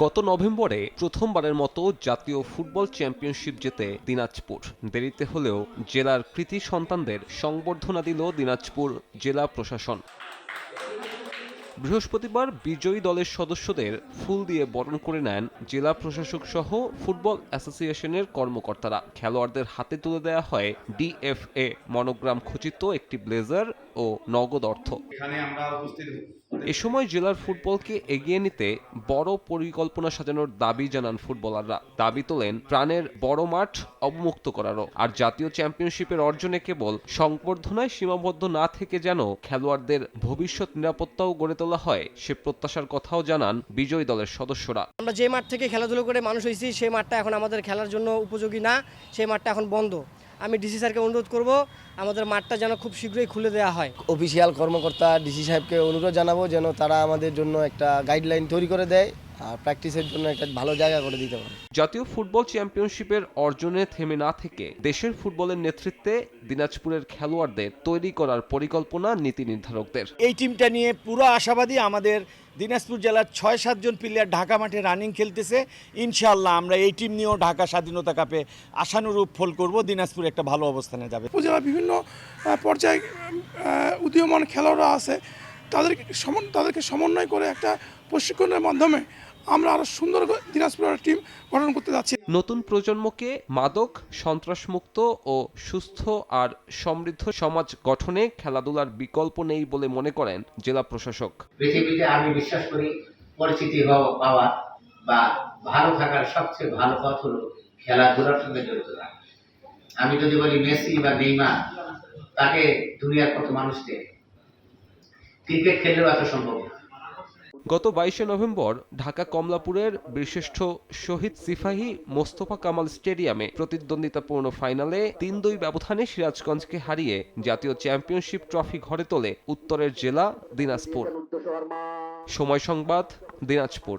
গত নভেম্বরে প্রথমবারের মতো জাতীয় ফুটবল চ্যাম্পিয়নশিপ জেতে দিনাজপুর। দেরিতে হলেও জেলার কৃতী সন্তানদের সংবর্ধনা দিল দিনাজপুর জেলা প্রশাসন। বৃহস্পতিবার বিজয়ী দলের সদস্যদের ফুল দিয়ে বরণ করে নেন জেলা প্রশাসক সহ ফুটবল অ্যাসোসিয়েশনের কর্মকর্তারা। খেলোয়াড়দের হাতে তুলে দেওয়া হয় ডিএফএ মনোগ্রাম খচিত একটি ব্লেজার ও নগদ অর্থ। এ সময় জেলার ফুটবলকে এগিয়ে নিতে বড় পরিকল্পনা সাজানোর দাবি জানান ফুটবলাররা। দাবি তোলেন প্রাণের বড় মাঠ অবমুক্ত করারও। আর জাতীয় চ্যাম্পিয়নশিপের অর্জনে কেবল সংবর্ধনায় সীমাবদ্ধ না থেকে যেন খেলোয়াড়দের ভবিষ্যৎ নিরাপত্তাও গড়ে তোলা হয়, সে প্রত্যাশার কথাও জানান বিজয়ী দলের সদস্যরা। আমরা যে মাঠ থেকে খেলাধুলো করে মানুষ হয়েছি সেই মাঠটা এখন আমাদের খেলার জন্য উপযোগী না, সেই মাঠটা এখন বন্ধ। আমি ডিসি স্যারকে অনুরোধ করব আমাদের মাঠটা যেন খুব শীঘ্রই খুলে দেওয়া হয়। অফিসিয়াল কর্মকর্তা ডিসি সাহেবকে অনুরোধ জানাবো যেন তারা আমাদের জন্য একটা গাইডলাইন তৈরি করে দেয় আর প্র্যাকটিসের জন্য একটা ভালো জায়গা করে দিতে পারে। জাতীয় ফুটবল চ্যাম্পিয়নশিপের অর্জনে থেমে না থেকে দেশের ফুটবলের নেতৃত্বে দিনাজপুরের খেলোয়াড়দের তৈরি করার পরিকল্পনা নীতি নির্ধারকদের। এই টিমটা নিয়ে পুরো আশাবাদী। আমাদের দিনাজপুর জেলার 6-7 জন প্লেয়ার ঢাকা মাঠে রানিং খেলতেছে। ইনশাআল্লাহ আমরা এই টিম নিয়েও ঢাকা স্বাধীনতা কাপে আশানুরূপ ফল করব। দিনাজপুর একটা ভালো অবস্থানে যাবে। উপজেলার বিভিন্ন পর্যায়ে উদীয়মান খেলোয়াড়রা আছে, তাদেরকে সমন্বয় করে একটা প্রশিক্ষণের মাধ্যমে আমরা আরো সুন্দর দিনাজপুরের টিম গঠন করতে যাচ্ছি। নতুন প্রজন্মকে মাদক সন্ত্রাসমুক্ত ও সুস্থ আর সমৃদ্ধ সমাজ গঠনে খেলাধুলার বিকল্প নেই বলে মনে করেন জেলা প্রশাসক। পৃথিবীতে আমি বিশ্বাস করি পরিচিতি পাওয়া বা ভালো থাকার সবচেয়ে ভালো পথ হলো খেলাধুলার সঙ্গে জড়িত থাকা। আমি যদি বলি মেসি বা নেইমার, তাকে দুনিয়ার কত মানুষকে ক্রিকেট খেললেও এত সম্ভব না। গত 22শে নভেম্বর ঢাকা কমলাপুরের বীরশ্রেষ্ঠ শহীদ সিপাহী মোস্তফা কামাল স্টেডিয়ামে প্রতিদ্বন্দ্বিতাপূর্ণ ফাইনালে 3-2 ব্যবধানে সিরাজগঞ্জকে হারিয়ে জাতীয় চ্যাম্পিয়নশিপ ট্রফি ঘরে তোলে উত্তরের জেলা দিনাজপুর। সময় সংবাদ, দিনাজপুর।